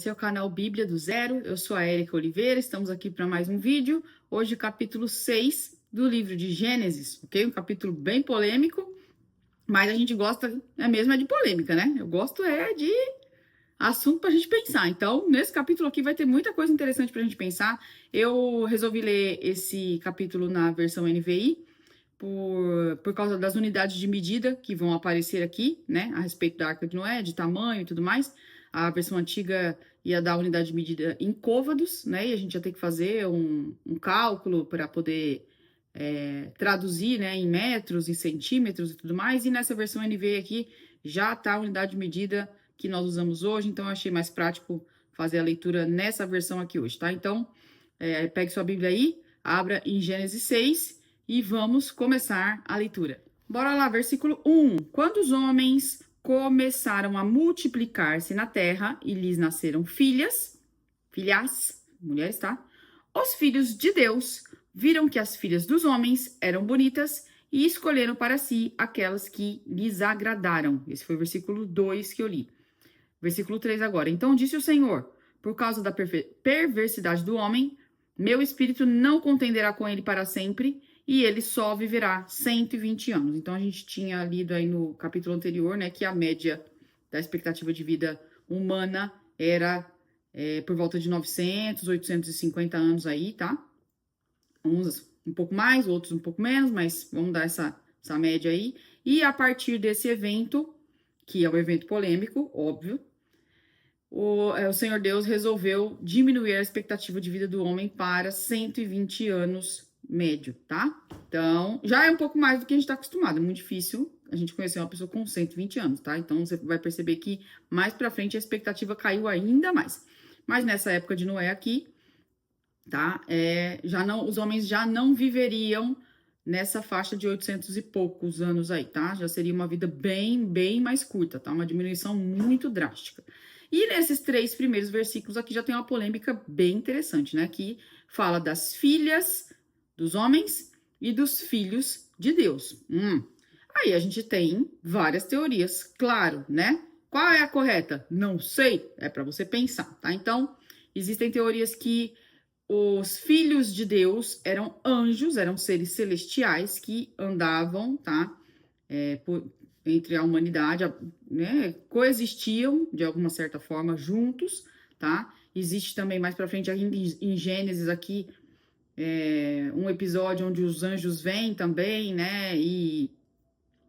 Esse é o canal Bíblia do Zero. Eu sou a Érica Oliveira, estamos aqui para mais um vídeo. Hoje, capítulo 6 do livro de Gênesis, ok? Um capítulo bem polêmico, mas a gente gosta, é de polêmica, né? Eu gosto de assunto para a gente pensar. Então, nesse capítulo aqui vai ter muita coisa interessante para a gente pensar. Eu resolvi ler esse capítulo na versão NVI, por causa das unidades de medida que vão aparecer aqui, né, a respeito da Arca de Noé, de tamanho e tudo mais. A versão antiga ia dar a unidade de medida em côvados, né, e a gente ia ter que fazer um cálculo para poder traduzir, né, em metros, em centímetros e tudo mais. E nessa versão NVI aqui já está a unidade de medida que nós usamos hoje, então eu achei mais prático fazer a leitura nessa versão aqui hoje, tá? Então, pegue sua Bíblia aí, abra em Gênesis 6 e vamos começar a leitura. Bora lá, versículo 1. Quando os homens começaram a multiplicar-se na terra e lhes nasceram filhas, mulheres, tá? Os filhos de Deus viram que as filhas dos homens eram bonitas e escolheram para si aquelas que lhes agradaram. Esse foi o versículo 2 que eu li. Versículo 3 agora. Então disse o Senhor, por causa da perversidade do homem, meu espírito não contenderá com ele para sempre, e ele só viverá 120 anos. Então, a gente tinha lido aí no capítulo anterior, né, que a média da expectativa de vida humana era por volta de 900, 850 anos aí, tá? Uns um pouco mais, outros um pouco menos, mas vamos dar essa média aí. E a partir desse evento, que é um evento polêmico, óbvio, o Senhor Deus resolveu diminuir a expectativa de vida do homem para 120 anos médio, tá? Então, já é um pouco mais do que a gente está acostumado. É muito difícil a gente conhecer uma pessoa com 120 anos, tá? Então, você vai perceber que mais para frente a expectativa caiu ainda mais. Mas nessa época de Noé aqui, tá? Os homens já não viveriam nessa faixa de 800 e poucos anos aí, tá? Já seria uma vida bem mais curta, tá? Uma diminuição muito drástica. E nesses 3 primeiros versículos aqui já tem uma polêmica bem interessante, né? Que fala das filhas dos homens e dos filhos de Deus. Aí a gente tem várias teorias, claro, né? Qual é a correta? Não sei, é para você pensar, tá? Então, existem teorias que os filhos de Deus eram anjos, eram seres celestiais que andavam, tá? Entre a humanidade, né? Coexistiam de alguma certa forma juntos, tá? Existe também mais para frente em Gênesis aqui um episódio onde os anjos vêm também, né? E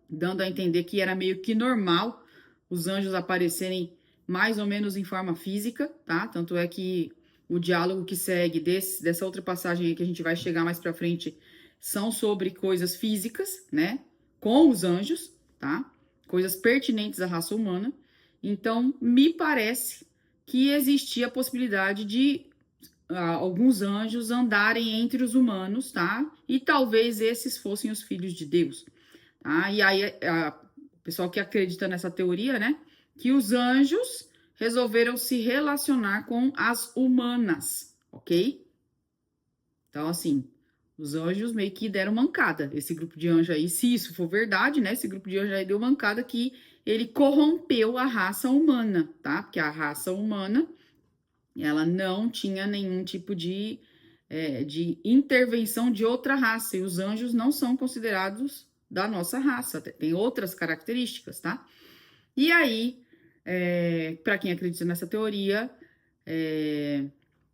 dando a entender que era meio que normal os anjos aparecerem mais ou menos em forma física, tá? Tanto é que o diálogo que segue dessa outra passagem aí que a gente vai chegar mais para frente são sobre coisas físicas, né? Com os anjos, tá? Coisas pertinentes à raça humana. Então, me parece que existia a possibilidade de alguns anjos andarem entre os humanos, tá? E talvez esses fossem os filhos de Deus, tá? E aí, o pessoal que acredita nessa teoria, né? Que os anjos resolveram se relacionar com as humanas, ok? Então, assim, os anjos meio que deram mancada. Esse grupo de anjos aí, se isso for verdade, né? Esse grupo de anjos aí deu mancada que ele corrompeu a raça humana, tá? Porque a raça humana, ela não tinha nenhum tipo de intervenção de outra raça. E os anjos não são considerados da nossa raça. Tem outras características, tá? E aí, para quem acredita nessa teoria,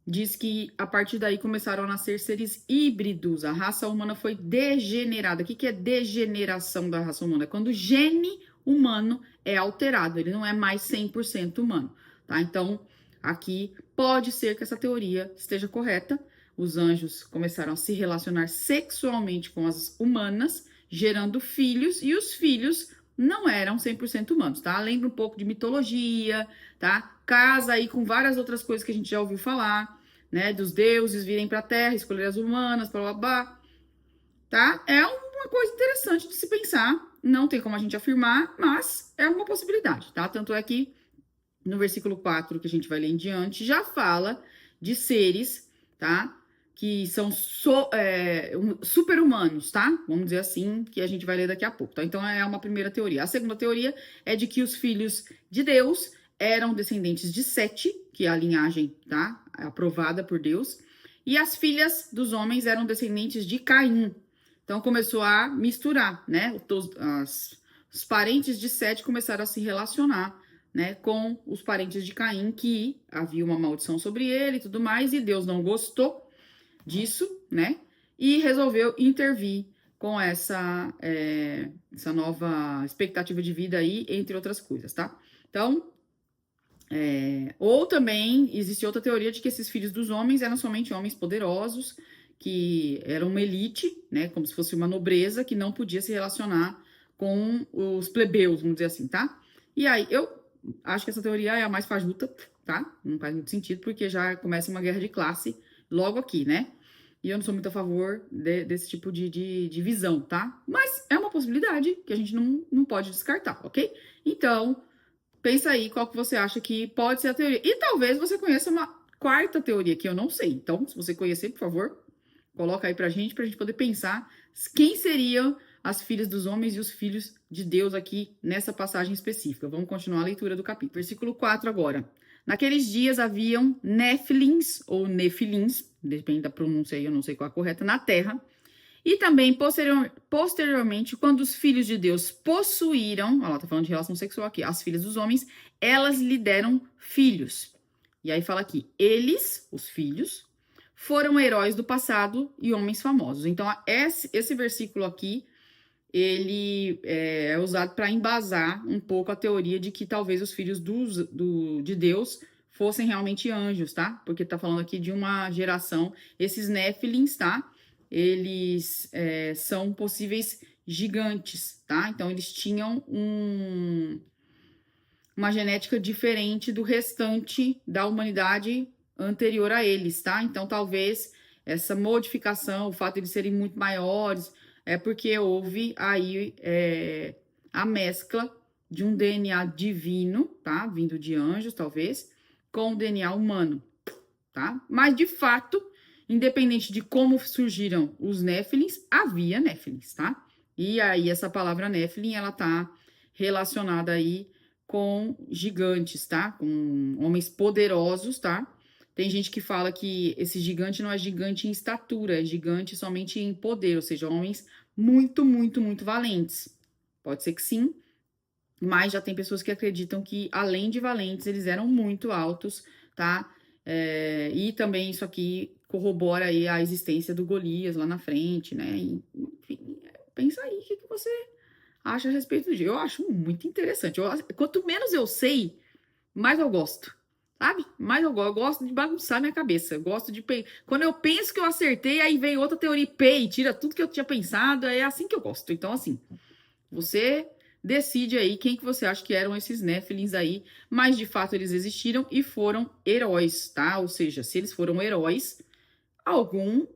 diz que a partir daí começaram a nascer seres híbridos. A raça humana foi degenerada. O que é degeneração da raça humana? É quando o gene humano é alterado, ele não é mais 100% humano, tá? Então, aqui pode ser que essa teoria esteja correta. Os anjos começaram a se relacionar sexualmente com as humanas, gerando filhos, e os filhos não eram 100% humanos, tá? Lembra um pouco de mitologia, tá? Casa aí com várias outras coisas que a gente já ouviu falar, né? Dos deuses virem pra terra, escolher as humanas, blá, blá, blá, tá? É uma coisa interessante de se pensar. Não tem como a gente afirmar, mas é uma possibilidade, tá? Tanto é que no versículo 4, que a gente vai ler em diante, já fala de seres, tá? Que são super-humanos, tá? Vamos dizer assim, que a gente vai ler daqui a pouco, tá? Então, é uma primeira teoria. A segunda teoria é de que os filhos de Deus eram descendentes de Sete, que é a linhagem, tá? Aprovada por Deus. E as filhas dos homens eram descendentes de Caim. Então começou a misturar, né? Os parentes de Sete começaram a se relacionar, né, com os parentes de Caim, que havia uma maldição sobre ele e tudo mais, e Deus não gostou disso, né? E resolveu intervir com essa nova expectativa de vida aí, entre outras coisas, tá? Então, ou também existe outra teoria de que esses filhos dos homens eram somente homens poderosos, que eram uma elite, né, como se fosse uma nobreza, que não podia se relacionar com os plebeus, vamos dizer assim, tá? E aí, eu acho que essa teoria é a mais fajuta, tá? Não faz muito sentido, porque já começa uma guerra de classe logo aqui, né? E eu não sou muito a favor desse tipo de visão, tá? Mas é uma possibilidade que a gente não pode descartar, ok? Então, pensa aí qual que você acha que pode ser a teoria. E talvez você conheça uma quarta teoria que eu não sei. Então, se você conhecer, por favor, coloca aí pra gente poder pensar quem seriam as filhas dos homens e os filhos de Deus aqui nessa passagem específica. Vamos continuar a leitura do capítulo. Versículo 4 agora. Naqueles dias haviam Néfilins, ou Nefilins, depende da pronúncia aí, eu não sei qual é a correta, na terra. E também, posteriormente, quando os filhos de Deus possuíram, ó, tá falando de relação sexual aqui, as filhas dos homens, elas lhe deram filhos. E aí fala aqui, eles, os filhos, foram heróis do passado e homens famosos. Então, esse versículo aqui, ele é usado para embasar um pouco a teoria de que talvez os filhos de Deus fossem realmente anjos, tá? Porque tá falando aqui de uma geração, esses Néfilins, tá? Eles são possíveis gigantes, tá? Então, eles tinham uma genética diferente do restante da humanidade anterior a eles, tá? Então, talvez essa modificação, o fato de eles serem muito maiores, é porque houve aí a mescla de um DNA divino, tá? Vindo de anjos, talvez, com o DNA humano, tá? Mas, de fato, independente de como surgiram os Néfilins, havia Néfilins, tá? E aí, essa palavra Néfilim, ela tá relacionada aí com gigantes, tá? Com homens poderosos, tá? Tem gente que fala que esse gigante não é gigante em estatura, é gigante somente em poder, ou seja, homens muito, muito, muito valentes. Pode ser que sim, mas já tem pessoas que acreditam que, além de valentes, eles eram muito altos, tá? E também isso aqui corrobora aí a existência do Golias lá na frente, né? Enfim, pensa aí o que você acha a respeito disso. Eu acho muito interessante. Quanto menos eu sei, mais eu gosto. Sabe? Mais eu gosto. Eu gosto de bagunçar minha cabeça. Eu gosto de. Quando eu penso que eu acertei, aí vem outra teoria e tira tudo que eu tinha pensado. É assim que eu gosto. Então, assim, você decide aí quem que você acha que eram esses Néfilins aí, mas de fato eles existiram e foram heróis, tá? Ou seja, se eles foram heróis, algum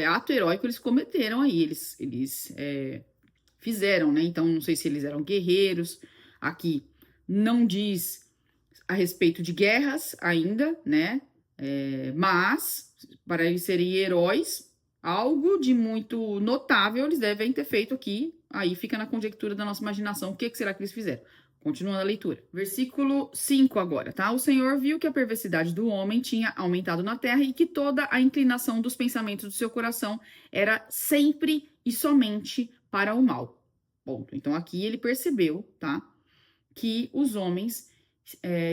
ato heróico eles cometeram aí, eles fizeram, né? Então, não sei se eles eram guerreiros, aqui não diz a respeito de guerras ainda, né? Mas, para eles serem heróis, algo de muito notável eles devem ter feito aqui. Aí fica na conjectura da nossa imaginação o que será que eles fizeram. Continuando a leitura. Versículo 5 agora, tá? O Senhor viu que a perversidade do homem tinha aumentado na terra e que toda a inclinação dos pensamentos do seu coração era sempre e somente para o mal. Ponto. Então aqui ele percebeu, tá? Que os homens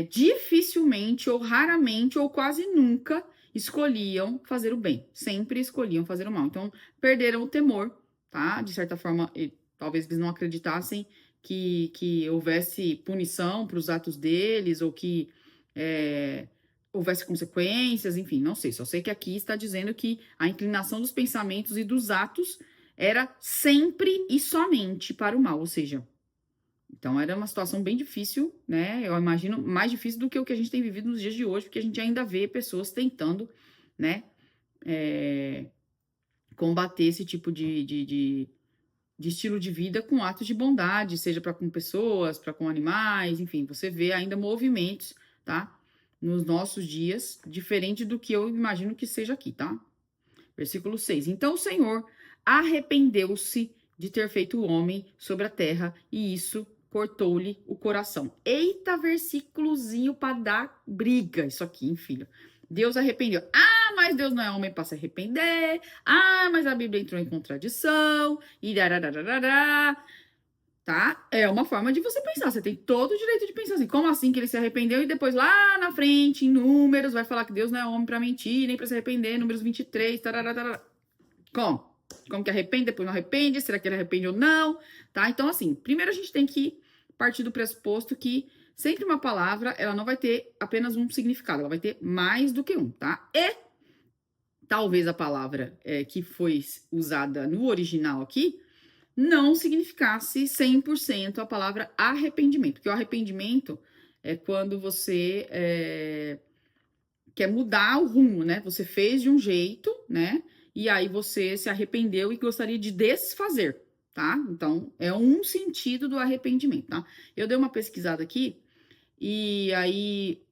dificilmente ou raramente ou quase nunca escolhiam fazer o bem. Sempre escolhiam fazer o mal. Então perderam o temor, tá? De certa forma, talvez eles não acreditassem que houvesse punição para os atos deles, ou que houvesse consequências, enfim, não sei. Só sei que aqui está dizendo que a inclinação dos pensamentos e dos atos era sempre e somente para o mal, ou seja, então era uma situação bem difícil, né? Eu imagino mais difícil do que o que a gente tem vivido nos dias de hoje, porque a gente ainda vê pessoas tentando, né, combater esse tipo de estilo de vida com atos de bondade, seja para com pessoas, para com animais, enfim, você vê ainda movimentos, tá? Nos nossos dias, diferente do que eu imagino que seja aqui, tá? Versículo 6. Então o Senhor arrependeu-se de ter feito o homem sobre a terra, e isso cortou-lhe o coração. Eita, versículozinho para dar briga, isso aqui, hein, filho? Deus arrependeu. Ah, mas Deus não é homem para se arrepender. Ah, mas a Bíblia entrou em contradição. E dararararará. Tá? É uma forma de você pensar. Você tem todo o direito de pensar assim. Como assim que ele se arrependeu? E depois lá na frente, em Números, vai falar que Deus não é homem para mentir, nem para se arrepender. Números 23, tarará. Como? Como que arrepende, depois não arrepende? Será que ele arrepende ou não? Tá? Então, assim, primeiro a gente tem que partir do pressuposto que sempre uma palavra, ela não vai ter apenas um significado, ela vai ter mais do que um, tá? E talvez a palavra que foi usada no original aqui não significasse 100% a palavra arrependimento, porque o arrependimento é quando você quer mudar o rumo, né? Você fez de um jeito, né? E aí você se arrependeu e gostaria de desfazer, tá? Então, é um sentido do arrependimento, tá? Eu dei uma pesquisada aqui e aí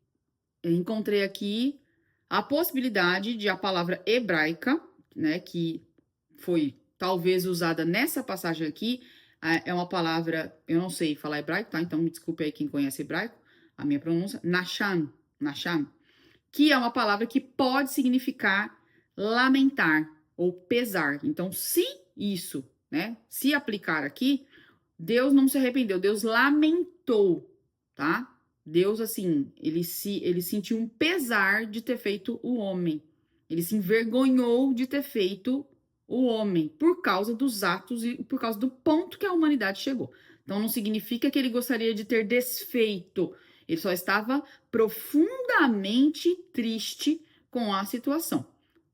encontrei aqui a possibilidade de a palavra hebraica, né, que foi talvez usada nessa passagem aqui, é uma palavra, eu não sei falar hebraico, tá? Então me desculpe aí quem conhece hebraico, a minha pronúncia, nacham, que é uma palavra que pode significar lamentar ou pesar. Então, se isso, né, se aplicar aqui, Deus não se arrependeu, Deus lamentou, tá? Deus, assim, ele sentiu um pesar de ter feito o homem. Ele se envergonhou de ter feito o homem por causa dos atos e por causa do ponto que a humanidade chegou. Então, não significa que ele gostaria de ter desfeito. Ele só estava profundamente triste com a situação.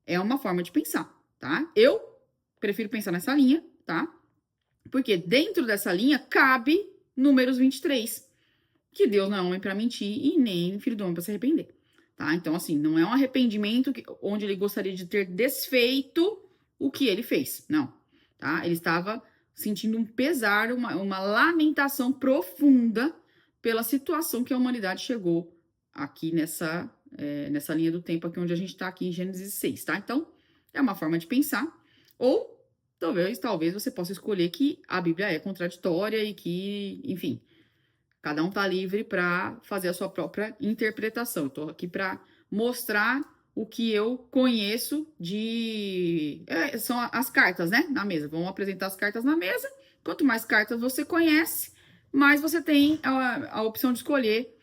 É uma forma de pensar, tá? Eu prefiro pensar nessa linha, tá? Porque dentro dessa linha cabe Números 23, que Deus não é homem para mentir e nem filho do homem para se arrepender, tá? Então, assim, não é um arrependimento onde ele gostaria de ter desfeito o que ele fez, não, tá? Ele estava sentindo um pesar, uma lamentação profunda pela situação que a humanidade chegou aqui nessa linha do tempo aqui onde a gente está aqui em Gênesis 6, tá? Então, é uma forma de pensar. Ou talvez você possa escolher que a Bíblia é contraditória e que, enfim, cada um tá livre para fazer a sua própria interpretação. Eu tô aqui para mostrar o que eu conheço são as cartas, né? Na mesa. Vamos apresentar as cartas na mesa. Quanto mais cartas você conhece, mais você tem a opção de escolher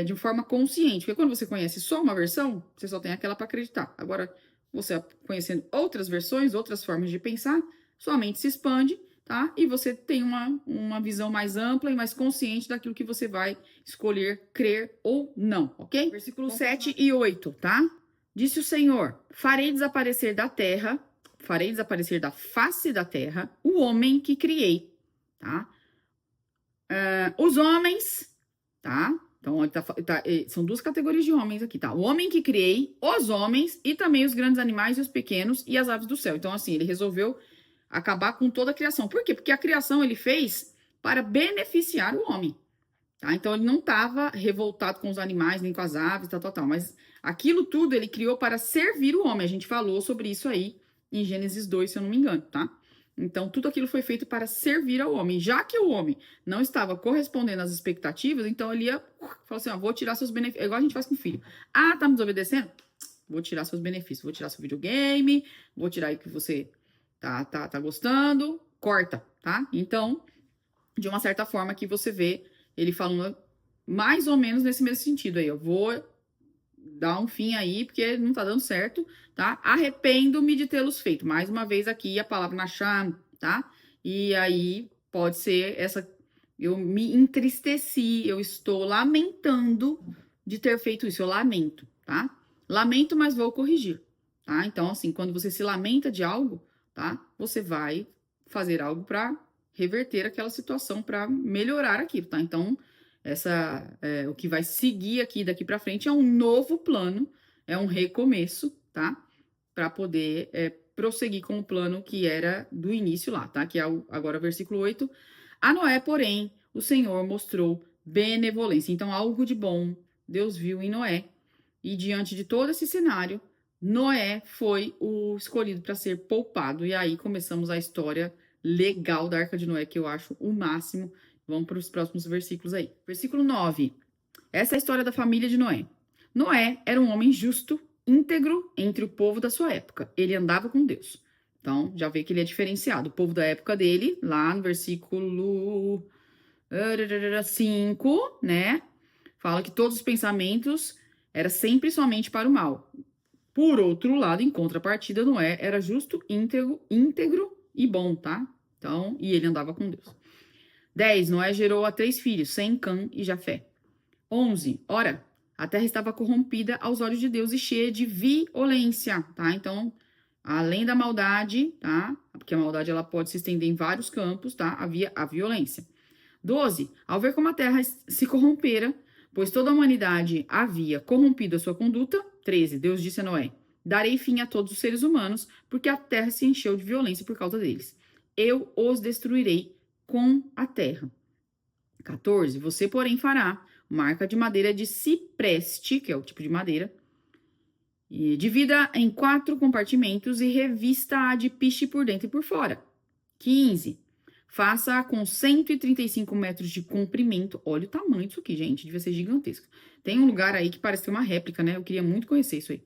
de forma consciente. Porque quando você conhece só uma versão, você só tem aquela para acreditar. Agora, você conhecendo outras versões, outras formas de pensar, sua mente se expande, tá? E você tem uma visão mais ampla e mais consciente daquilo que você vai escolher crer ou não, ok? Versículo 7 e 8, tá? Disse o Senhor: farei desaparecer da face da terra, o homem que criei, tá? Os homens, tá? Então, são duas categorias de homens aqui, tá? O homem que criei, os homens e também os grandes animais e os pequenos e as aves do céu. Então, assim, ele resolveu acabar com toda a criação. Por quê? Porque a criação ele fez para beneficiar o homem, tá? Então, ele não estava revoltado com os animais, nem com as aves, tal. Mas aquilo tudo ele criou para servir o homem. A gente falou sobre isso aí em Gênesis 2, se eu não me engano, tá? Então, tudo aquilo foi feito para servir ao homem. Já que o homem não estava correspondendo às expectativas, então ele ia falar assim, ó, vou tirar seus benefícios. É igual a gente faz com o filho. Ah, tá me desobedecendo? Vou tirar seus benefícios. Vou tirar seu videogame, vou tirar aí que você tá gostando. Corta, tá? Então, de uma certa forma que você vê ele falando mais ou menos nesse mesmo sentido aí. Eu vou dar um fim aí, porque não tá dando certo, tá? Arrependo-me de tê-los feito. Mais uma vez aqui a palavra nacham, tá? E aí pode ser eu me entristeci, eu estou lamentando de ter feito isso, eu lamento, tá? Lamento, mas vou corrigir, tá? Então, assim, quando você se lamenta de algo, tá? Você vai fazer algo para reverter aquela situação, para melhorar aquilo, tá? Então, o que vai seguir aqui daqui para frente é um novo plano, é um recomeço, tá? Para poder prosseguir com o plano que era do início lá, tá? Que é agora o versículo 8. A Noé, porém, o Senhor mostrou benevolência. Então, algo de bom Deus viu em Noé. E diante de todo esse cenário, Noé foi o escolhido para ser poupado. E aí começamos a história legal da Arca de Noé, que eu acho o máximo. Vamos para os próximos versículos aí. Versículo 9. Essa é a história da família de Noé. Noé era um homem justo, íntegro entre o povo da sua época. Ele andava com Deus. Então, já vê que ele é diferenciado. O povo da época dele, lá no versículo 5, né? Fala que todos os pensamentos eram sempre somente para o mal. Por outro lado, em contrapartida, Noé era justo, íntegro e bom, tá? Então, e ele andava com Deus. 10. Noé gerou a 3 filhos, Sem, Cã e Jafé. 11. Ora, a terra estava corrompida aos olhos de Deus e cheia de violência, tá? Então, além da maldade, tá? Porque a maldade ela pode se estender em vários campos, tá? Havia a violência. 12. Ao ver como a terra se corrompera, pois toda a humanidade havia corrompido a sua conduta. 13. Deus disse a Noé: darei fim a todos os seres humanos, porque a terra se encheu de violência por causa deles. Eu os destruirei com a terra. 14. Você, porém, fará uma arca de madeira de cipreste, que é o tipo de madeira, e divida em 4 compartimentos e revista-a de piche por dentro e por fora. 15. Faça com 135 metros de comprimento. Olha o tamanho disso aqui, gente. Devia ser gigantesco. Tem um lugar aí que parece ter uma réplica, né? Eu queria muito conhecer isso aí.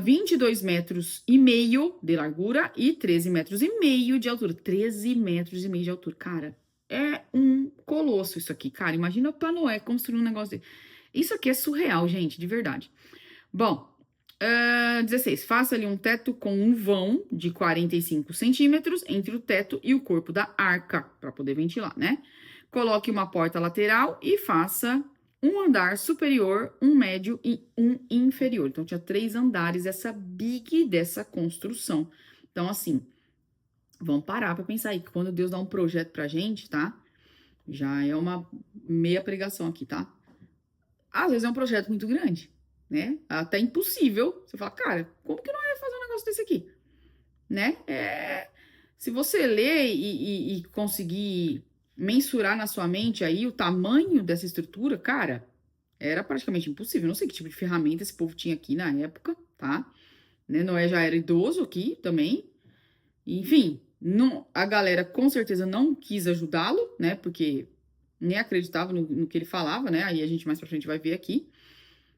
22 metros e meio de largura e 13 metros e meio de altura. 13 metros e meio de altura. Cara, é um colosso isso aqui. Cara, imagina para Noé construir um negócio desse. Isso aqui é surreal, gente, de verdade. Bom, 16. Faça ali um teto com um vão de 45 centímetros entre o teto e o corpo da arca, para poder ventilar, né? Coloque uma porta lateral e faça um andar superior, um médio e um inferior. Então, tinha 3 andares, essa big dessa construção. Então, assim, vamos parar para pensar aí, que quando Deus dá um projeto pra gente, tá? Já é uma meia pregação aqui, tá? Às vezes é um projeto muito grande, né? Até impossível. Você fala, cara, como que não ia fazer um negócio desse aqui? Né? Se você ler e conseguir mensurar na sua mente aí o tamanho dessa estrutura, cara, era praticamente impossível. Não sei que tipo de ferramenta esse povo tinha aqui na época, tá? Né? Noé já era idoso aqui também. Enfim, não, a galera com certeza não quis ajudá-lo, né? Porque nem acreditava no que ele falava, né? Aí a gente mais pra frente vai ver aqui.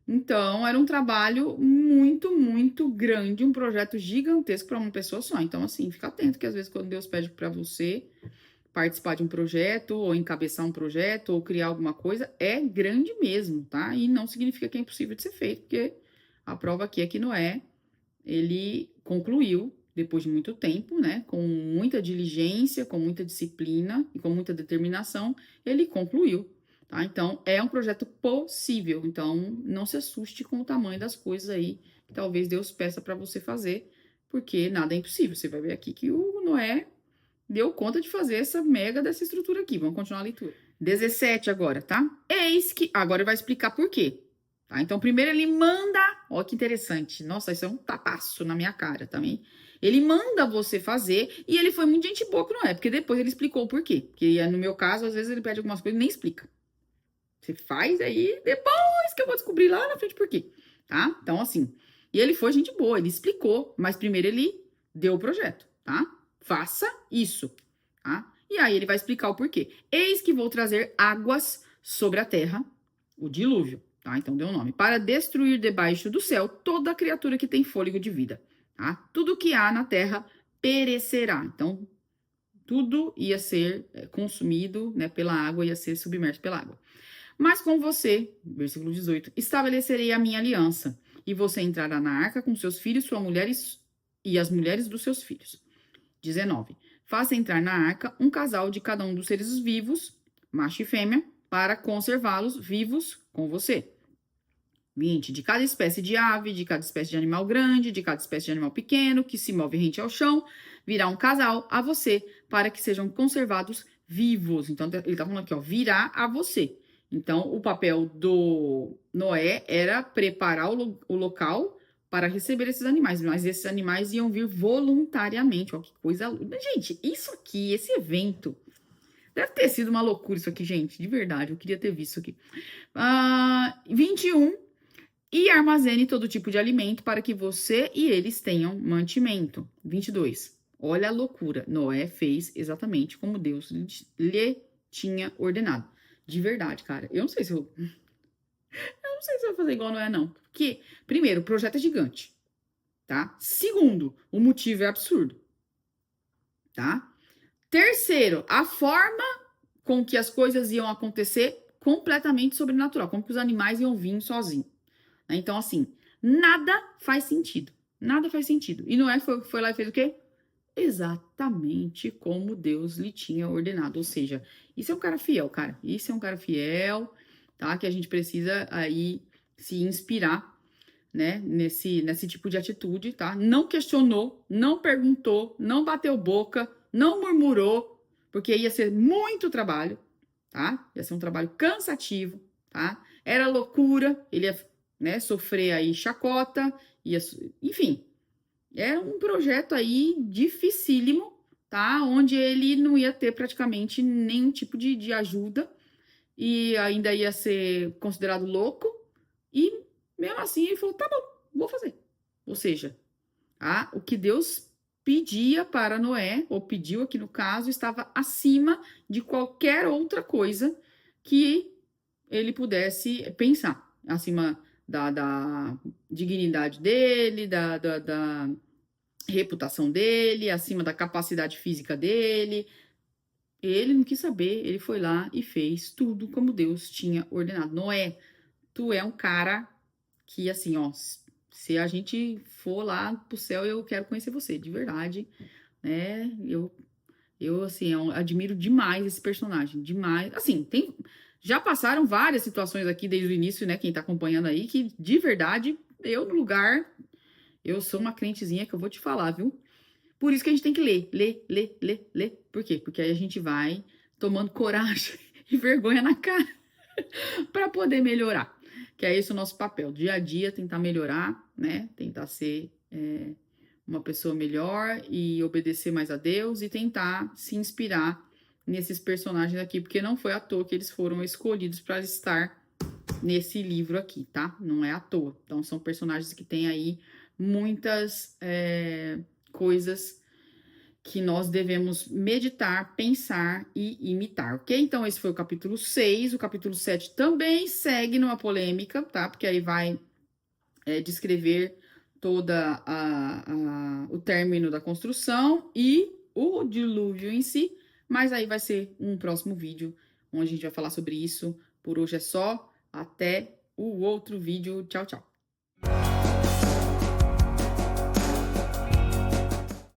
Então, era um trabalho muito, muito grande, um projeto gigantesco para uma pessoa só. Então, assim, fica atento que às vezes quando Deus pede para você participar de um projeto, ou encabeçar um projeto, ou criar alguma coisa, é grande mesmo, tá? E não significa que é impossível de ser feito, porque a prova aqui é que Noé, ele concluiu, depois de muito tempo, né? Com muita diligência, com muita disciplina e com muita determinação, ele concluiu. Tá? Então, é um projeto possível. Então, não se assuste com o tamanho das coisas aí que talvez Deus peça para você fazer, porque nada é impossível. Você vai ver aqui que o Noé deu conta de fazer essa mega dessa estrutura aqui. Vamos continuar a leitura. 17 agora, tá? Eis que... Agora ele vai explicar por quê. Tá? Então, primeiro ele manda... Ó, que interessante. Nossa, isso é um tapaço na minha cara também. Ele manda você fazer e ele foi muito gente boa que não é, porque depois ele explicou o porquê. Porque no meu caso, às vezes ele pede algumas coisas e nem explica. Você faz aí, depois que eu vou descobrir lá na frente por quê, tá? Então, assim, e ele foi gente boa, ele explicou, mas primeiro ele deu o projeto, tá? Faça isso, tá? E aí ele vai explicar o porquê. Eis que vou trazer águas sobre a terra, o dilúvio, tá? Então deu o nome. Para destruir debaixo do céu toda criatura que tem fôlego de vida, tá? Tudo que há na terra perecerá. Então, tudo ia ser consumido, né, pela água, ia ser submerso pela água. Mas com você, versículo 18, estabelecerei a minha aliança, e você entrará na arca com seus filhos, sua mulher e as mulheres dos seus filhos. 19. Faça entrar na arca um casal de cada um dos seres vivos, macho e fêmea, para conservá-los vivos com você. 20. De cada espécie de ave, de cada espécie de animal grande, de cada espécie de animal pequeno, que se move rente ao chão, virá um casal a você, para que sejam conservados vivos. Então, ele tá falando aqui, ó, virá a você. Então, o papel do Noé era preparar o local para receber esses animais, mas esses animais iam vir voluntariamente. Ó, que coisa... Gente, isso aqui, esse evento, deve ter sido uma loucura isso aqui, gente, de verdade, eu queria ter visto isso aqui. 21, e armazene todo tipo de alimento para que você e eles tenham mantimento. 22, olha a loucura, Noé fez exatamente como Deus lhe tinha ordenado. De verdade, cara. Eu não sei se eu não sei se eu vou fazer igual Noé, não. Porque, primeiro, o projeto é gigante, tá? Segundo, o motivo é absurdo, tá? Terceiro, a forma com que as coisas iam acontecer completamente sobrenatural, como que os animais iam vir sozinhos. Né? Então, assim, nada faz sentido. Nada faz sentido. E Noé foi lá e fez o quê? Exatamente como Deus lhe tinha ordenado. Ou seja, isso é um cara fiel, cara. Isso é um cara fiel, tá? Que a gente precisa aí se inspirar, né? Nesse tipo de atitude, tá? Não questionou, não perguntou, não bateu boca, não murmurou, porque ia ser muito trabalho, tá? Ia ser um trabalho cansativo, tá? Era loucura, ele ia, né, sofrer aí chacota, enfim, era um projeto aí dificílimo, tá? Onde ele não ia ter praticamente nenhum tipo de ajuda e ainda ia ser considerado louco e mesmo assim ele falou, tá bom, vou fazer. Ou seja, o que Deus pedia para Noé, ou pediu aqui no caso, estava acima de qualquer outra coisa que ele pudesse pensar. Acima da dignidade dele, da reputação dele, acima da capacidade física dele. Ele não quis saber, ele foi lá e fez tudo como Deus tinha ordenado. Noé, tu é um cara que, assim, ó, se a gente for lá pro céu, eu quero conhecer você, de verdade, né? Eu assim, eu admiro demais esse personagem, demais. Assim, já passaram várias situações aqui desde o início, né? Quem tá acompanhando aí, que de verdade, eu no lugar, eu sou uma crentezinha que eu vou te falar, viu? Por isso que a gente tem que ler. Por quê? Porque aí a gente vai tomando coragem e vergonha na cara para poder melhorar. Que é esse o nosso papel. Dia a dia tentar melhorar, né? Tentar ser uma pessoa melhor e obedecer mais a Deus e tentar se inspirar nesses personagens aqui, porque não foi à toa que eles foram escolhidos para estar nesse livro aqui, tá? Não é à toa. Então são personagens que têm aí muitas coisas que nós devemos meditar, pensar e imitar, ok? Então, esse foi o capítulo 6. O capítulo 7 também segue numa polêmica, tá? Porque aí vai descrever toda o término da construção e o dilúvio em si, mas aí vai ser um próximo vídeo onde a gente vai falar sobre isso. Por hoje é só. Até o outro vídeo. Tchau, tchau.